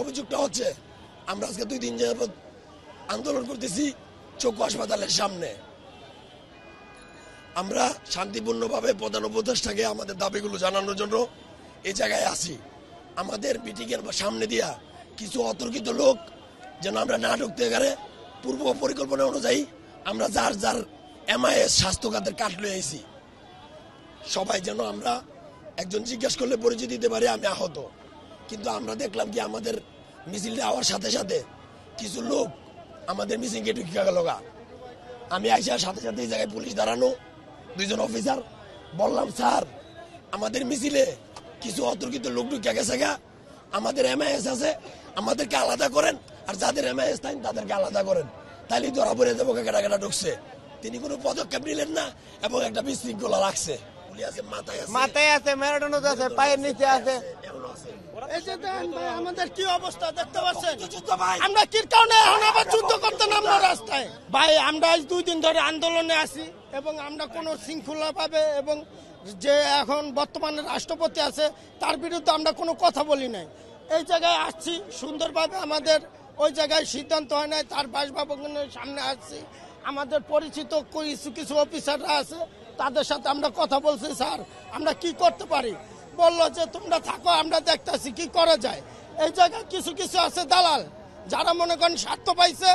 অভিযোগটা হচ্ছে আমরা আজকে 2 দিন যাবত আন্দোলন করতেছি চক্ষু হাসপাতালের সামনে। আমরা শান্তিপূর্ণভাবে প্রধান উপদেষ্টাকে আমাদের দাবিগুলো জানানোর জন্য এই জায়গায় আসি। আমাদের মিটিংয়ের সামনে দিয়া কিছু অতর্কিত লোক যেন আমরা না ঢুকতে পারে পূর্ব পরিকল্পনা অনুযায়ী আমরা যার যার MIS স্বাস্থ্য খাতের কার্ড লয়ে আইছি। সবাই যেন আমরা একজন জিজ্ঞেস করলে পরিচয় দিতে পারি আমি আহত। কিন্তু আমরা দেখলাম কি আমাদের মিছিলটা হওয়ার সাথে সাথে কিছু লোক আমাদের মিছিলকে ঢুকিয়ে গেল। আমি আইসার সাথে সাথে এই জায়গায় পুলিশ দাঁড়ানো, 2 জন অফিসার, বললাম স্যার আমাদের মিছিলে কিছু অতর্কিত লোক ঢুকিয়ে গেছে গা, আমাদের MIS আছে, আমাদেরকে আলাদা করেন, আর যাদের MIS নাই তাদেরকে আলাদা করেন, তাইলে ধরা পড়ে যাবো কেটা কেটা ঢুকছে। তিনি কোনো পদক্ষেপ নিলেন না এবং একটা বিশৃঙ্খলা রাখছে। মাথায় আছে, ম্যারাডোনাস আছে, পায়ের নিচে আছে। আমাদের কি অবস্থা দেখতে পাচ্ছেন? আমরা কি কারণে এখন আবার যুদ্ধ করতে নামবো রাস্তায়? ভাই আমরা আজ 2 দিন ধরে আন্দোলনে আছি এবং আমরা কোনো শৃঙ্খলা ভাবে এবং যে এখন বর্তমানে রাষ্ট্রপতি আছে তার বিরুদ্ধে আমরা কোনো কথা বলি নাই। এই জায়গায় আসছি সুন্দরভাবে, আমাদের ওই জায়গায় সিদ্ধান্ত হয় নাই, তার বাসভবনের সামনে আসছি। আমাদের পরিচিত কিছু অফিসাররা আছে, তাদের সাথে আমরা কথা বলছি, স্যার আমরা কি করতে পারি? বললো যে তোমরা থাকো, আমরা দেখতেছি কি করা যায়। এই জায়গায় কিছু কিছু আছে দালাল, যারা মনে করেন স্বার্থ পাইছে,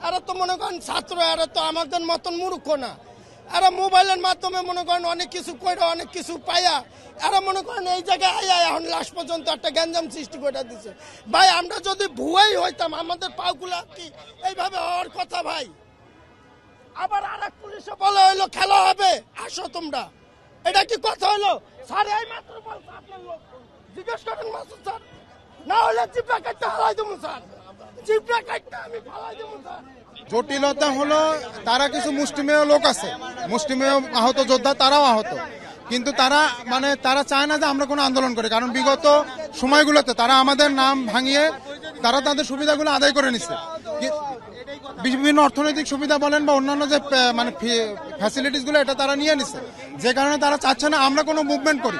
এরা তো মনে করেন ছাত্র, এরা তো আমাদের মতন মূর্খ না। এরা মোবাইলের মাধ্যমে মনে করেন অনেক কিছু করে, অনেক কিছু পাইয়া এরা মনে করেন এই জায়গায় আইয়া এখন লাশ পর্যন্ত একটা গ্যাঞ্জাম সৃষ্টি করে দিচ্ছে। ভাই আমরা যদি ভুয়াই হইতাম আমাদের পাগুলা কি এইভাবে হওয়ার কথা? ভাই আবার আরেক পুলিশে বলে হইলো খেলা হবে, আসো তোমরা, এটা কি কথা হইলো? স্যার এই মাত্র বলছে আপনার লোক, জিজ্ঞেস করেন মাসুদ স্যার, না হলে জিপটা কাটতে হারাই দেবো স্যার, জিপটা কাটতে আমি ফালাই দেবো স্যার। জটিলতা হলো তারা কিছু মুষ্টিমেয় লোক আছে, মুষ্টিমেয় আহত যোদ্ধা, তারাও আহত, কিন্তু তারা চায় না যে আমরা কোনো আন্দোলন করি, কারণ বিগত সময়গুলোতে তারা আমাদের নাম ভাঙিয়ে তারা তাদের সুবিধাগুলো আদায় করে নিচ্ছে। বিভিন্ন অর্থনৈতিক সুবিধা বলেন বা অন্যান্য যে ফ্যাসিলিটিস গুলো এটা তারা নিয়ে নিচ্ছে, যে কারণে তারা চাচ্ছে না আমরা কোনো মুভমেন্ট করি।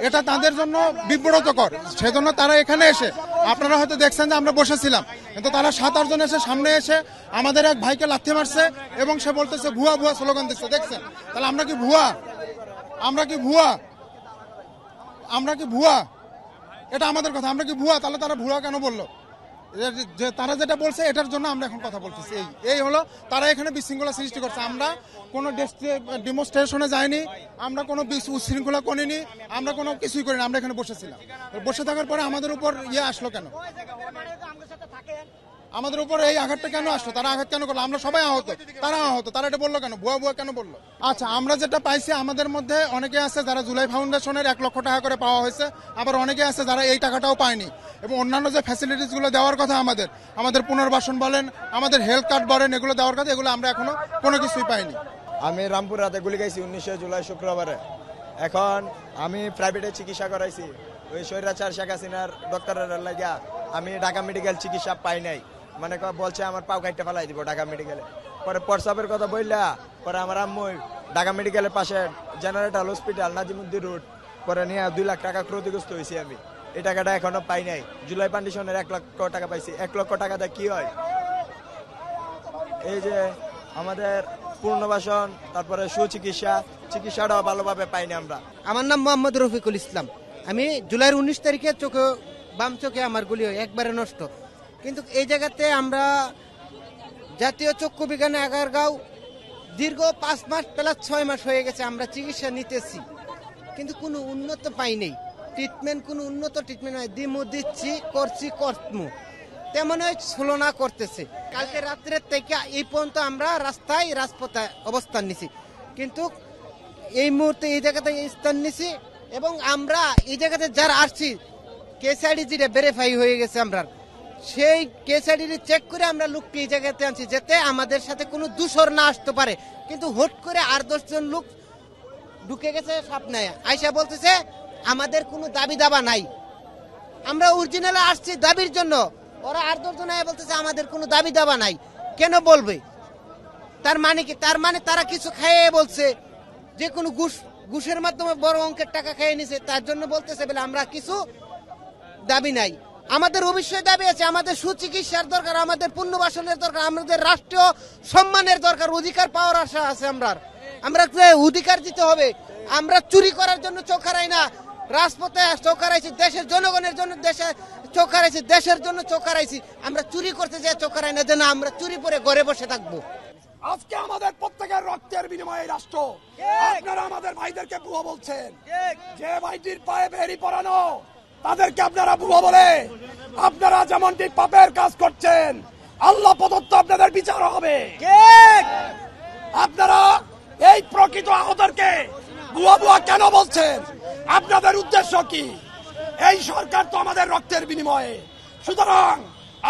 এটা তাদের জন্য বিব্রতকর, সেজন্য তারা এখানে এসে, আপনারা হয়তো দেখছেন যে আমরা বসেছিলাম, কিন্তু তারা 7-8 জন এসে সামনে এসে আমাদের এক ভাইকে লাথি মারছে এবং সে বলতেছে ভুয়া ভুয়া স্লোগান দিচ্ছে। দেখছেন? তাহলে আমরা কি ভুয়া? আমরা কি ভুয়া? আমরা কি ভুয়া? এটা আমাদের কথা, আমরা কি ভুয়া? তাহলে তারা ভুয়া কেন বললো? যে তারা যেটা বলছে এটার জন্য আমরা এখন কথা বলতেছি। এই হলো তারা এখানে বিশৃঙ্খলা সৃষ্টি করছে। আমরা কোনো ডেমনস্ট্রেশনে যাইনি, আমরা কোনো উশৃঙ্খলা করিনি, আমরা কোনো কিছুই করিনি, আমরা এখানে বসেছিলাম। বসে থাকার পরে আমাদের উপর আসলো কেন? আমাদের উপর এই আঘাতটা কেন আসলো? তারা আঘাত কেন করলো? আমরা সবাই আহত, তারা আহত, তারা এটা বললো কেন? ভুয়া ভুয়া কেন বললো? আচ্ছা, আমরা যেটা পাইছি, আমাদের মধ্যে অনেকে আছে যারা জুলাই ফাউন্ডেশনের 1 লক্ষ টাকা করে পাওয়া হয়েছে, আবার অনেকে আছে যারা এই টাকাটাও পায়নি, এবং অন্যান্য যে ফ্যাসিলিটিস গুলো দেওয়ার কথা আমাদের পুনর্বাসন বলেন, আমাদের হেলথ কার্ড বলেন, এগুলো দেওয়ার কথা, এগুলো আমরা এখনো কোনো কিছুই পাইনি। আমি রামপুর রাতে গুলি খাইছি 19 জুলাই শুক্রবারে। এখন আমি প্রাইভেটে চিকিৎসা করাইছি, ওই স্বৈরাচার শেখ হাসিনার ডক্টরের লাগিয়া আমি ঢাকা মেডিকেল চিকিৎসা পাই নাই, মানে বলছে আমার পাও কাটতে ফেলাই দিব ঢাকা মেডিকেলে। পরে প্রস্রাবের কথা বললা, পরে আমার আম্মু ঢাকা মেডিকেলের পাশে জেনারেটাল হসপিটাল নাজিমুদ্দিন রোড পরে নিয়ে 2 লাখ টাকা ক্ষতিগ্রস্ত হয়েছি আমি। এই টাকাটা এখনো পাই নাই। জুলাই ফাউন্ডেশনের 1 লক্ষ টাকা পাইছি। 1 লক্ষ টাকাটা কি হয়? এই যে আমাদের পুনর্বাসন, তারপরে চিকিৎসাটাও ভালোভাবে পাইনি আমরা। আমার নাম মোহাম্মদ রফিকুল ইসলাম। আমি জুলাইয়ের 19 তারিখে বাম চোখে আমার গুলি একবারে নষ্ট। কিন্তু এই জায়গাতে আমরা জাতীয় চক্ষু বিজ্ঞান আগারগাঁও দীর্ঘ 5 মাস প্লাস 6 মাস হয়ে গেছে আমরা চিকিৎসা নিতেছি, কিন্তু কোনো উন্নত পাই নেই। ট্রিটমেন্ট কোনো উন্নত ট্রিটমেন্ট হয়, দিচ্ছি করছি কর্ম তেমন ছলনা করতেছে। কালকে রাত্রের থেকে এই পর্যন্ত আমরা রাজপথে অবস্থান নিছি, কিন্তু এই মুহূর্তে এই জায়গাতে স্থান নিছি এবং আমরা এই জায়গাতে যারা আসছি কেস আইডি যেটা ভেরিফাই হয়ে গেছে, আমরা সেই কেস আইডি চেক করে আমরা লোককে এই জায়গাতে আনছি যাতে আমাদের সাথে কোনো দূষর না আসতে পারে। কিন্তু হুট করে 8-10 জন লোক ঢুকে গেছে সামনে, আইসা বলতেছে আমাদের কোনো দাবি দাবা নাই, আমরা অরিজিনালে আসছি দাবির জন্য। ওরা 8-10 জন বলতেছে আমাদের কোনো দাবি দাবা নাই। কেন বলবে? তার মানে কি? তার মানে তারা কিছু খাইয়ে বলছে, যে কোনো ঘুষের মাধ্যমে বড় অঙ্কের টাকা খেয়ে নিছে, তার জন্য বলতেছে বলে আমরা কিছু দাবি নাই। আমাদের অবশ্যই দাবি আছে, আমাদের সুচিকিৎসার দরকার, আমাদের পুনর্বাসনের দরকার, আমাদের রাষ্ট্রীয় সম্মানের দরকার, অধিকার পাওয়ার আশা আছে। আমরা অধিকার দিতে হবে। আমরা চুরি করার জন্য চোখ হারাই না, রাজপথে চোখ হারাইছি, দেশের জনগণের জন্য দেশে চোখ হারাইছি, দেশের জন্য চোখ হারাইছি। আমরা চুরি করতে যে চোখ হারাই না, যে না আমরা চুরি করে ঘরে বসে থাকবো। আজকে আমাদের প্রত্যেকের রক্তের বিনিময়ে রাষ্ট্র, আপনারা আমাদের ভাইদেরকে বুয়া বলছেন। যে ভাইটির পায়ে বেরি পরানো তাদেরকে আপনারা বুয়া বলে, আপনারা যেমনটি পাপের কাজ করছেন আল্লাহ প্রদত্ত আপনাদের বিচার হবে। আপনারা এই প্রকৃত আহতদেরকে বুয়া বুয়া কেন বলছেন? আপনাদের উদ্দেশ্য কি? এই সরকার তো আমাদের রক্তের বিনিময়ে, সুতরাং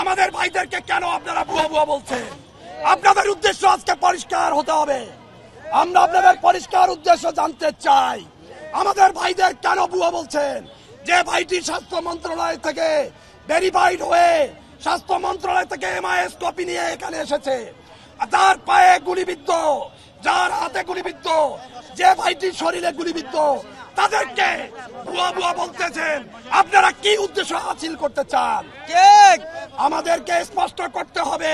আমাদের ভাইদেরকে কেন আপনারা বুয়া বুয়া বলছেন? আপনাদের উদ্দেশ্য আজকে পরিষ্কার হতে হবে। আমরা আপনাদের পরিষ্কার উদ্দেশ্য জানতে চাই। আমাদের ভাইদের কেন বুয়া বলছেন? যে ভাইটি স্বাস্থ্য মন্ত্রণালয় থেকে ভেরিফাইড হয়ে স্বাস্থ্য মন্ত্রণালয় থেকে MIS কপি নিয়ে এখানে এসেছে, যার পায়ে গুলিবিদ্ধ, যার হাতে গুলিবিদ্ধ, যে ভাইটির শরীরে গুলিবিদ্ধ, তাদেরকে বুয়া বুয়া বলতেছেন। আপনারা কি উদ্দেশ্য হাসিল করতে চান? আমাদেরকে স্পষ্ট করতে হবে,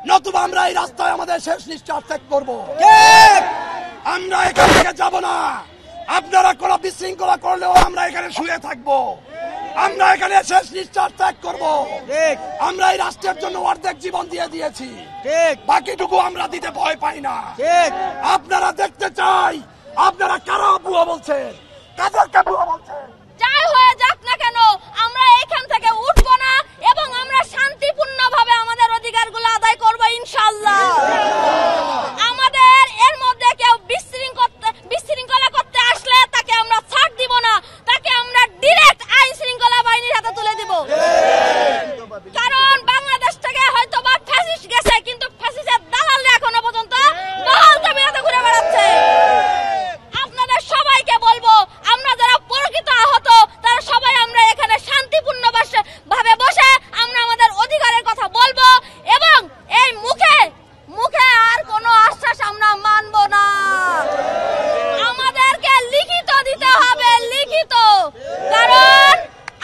নতুবা আমরা এই রাস্তায় আমাদের শেষ নিঃশ্বাস ত্যাগ করবো। আমরা এখান থেকে যাব না। আপনারা কোনো বিশৃঙ্খলা করলেও আমরা এখানে শুয়ে থাকবো। আমরা এখানে শেষ নিঃশ্বাস ত্যাগ করবো। আমরা এই রাষ্ট্রের জন্য অর্ধেক জীবন দিয়ে দিয়েছি, বাকিটুকু আমরা দিতে ভয় পাই না। আপনারা দেখতে চাই আপনারা কারা বুয়া বলছেন, কাদেরকে বুয়া বলছেন। যাই হয়ে যাক না কেন, আমরা এখান থেকে উঠবো না এবং আমরা শান্তিপূর্ণভাবে আমাদের অধিকারগুলো আদায় করবো ইনশাআল্লাহ। আমাদের এর মধ্যে কেউ বিশৃঙ্খলা করতে আসলে তাকে আমরা ছাড় দিব না, তাকে আমরা ডিরেক্ট আইন শৃঙ্খলা বাহিনীর হাতে তুলে দিব। কারণ বাংলাদেশ থেকে হয়তো বা ফ্যাসিস্ট গেছে, কিন্তু ফ্যাসিস্টের দালালরা এখনো পর্যন্ত বহাল তবিয়তে ঘুরে বেড়াচ্ছে। আপনাদের সবাইকে বলবো, আমরা যারা প্রকৃত আহত তারা সবাই আমরা এখানে শান্তিপূর্ণ ভাবে বসে আমরা আমাদের অধিকারের কথা বলবো এবং এই মুখে আর কোনো আশ্বাস আমরা মানবো না। আমাদেরকে লিখিত দিতে হবে, লিখিত। কারণ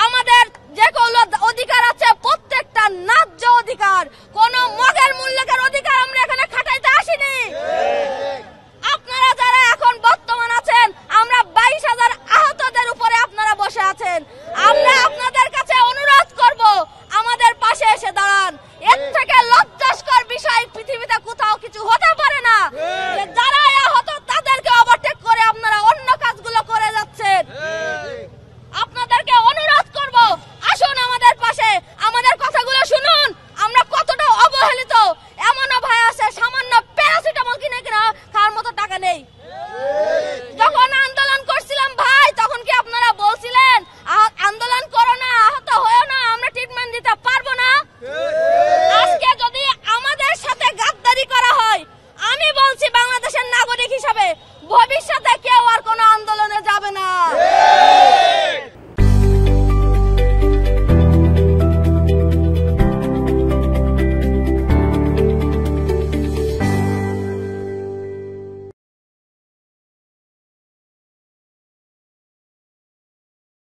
আমাদের যে কোনো অধিকার আছে, প্রত্যেকটা ন্যায্য অধিকার, কোন মগের মূল্যের অধিকার আমরা এখানে খাটাইতে আসিনি। আপনারা যারা এখন বর্তমান আছেন, আমরা 22,000 আহতদের উপরে আপনারা বসে আছেন। আমরা আপনাদের কাছে অনুরোধ করব, আমাদের পাশে এসে দাঁড়ান। এর থেকে লজ্জাস্কর বিষয় পৃথিবীতে কোথাও কিছু হতে পারে না যে যারা আহত তাদেরকে ওভারটেক করে আপনারা অন্য কাজগুলো করে যাচ্ছেন। আপনাদেরকে অনুরোধ করব, আসুন আমাদের পাশে, আমাদের কথাগুলো শুনুন। আমরা কতটা অবহেলিত। এমনও ভাই আছে সামান্য প্যারাসিটামল কিনে খাওয়ার মতো টাকা নেই। যখন আন্দোলন করছিলাম ভাই, তখন কি আপনারা বলছিলেন আন্দোলন করো না, আহত হয়েও না, আমরা ট্রিটমেন্ট দিতে পারবো না? আজকে যদি আমাদের সাথে গাদ্দারি করা হয়, আমি বলছি বাংলাদেশের নাগরিক হিসাবে ভবিষ্যতে কেউ আর কোনো আন্দোলনে যাবে না।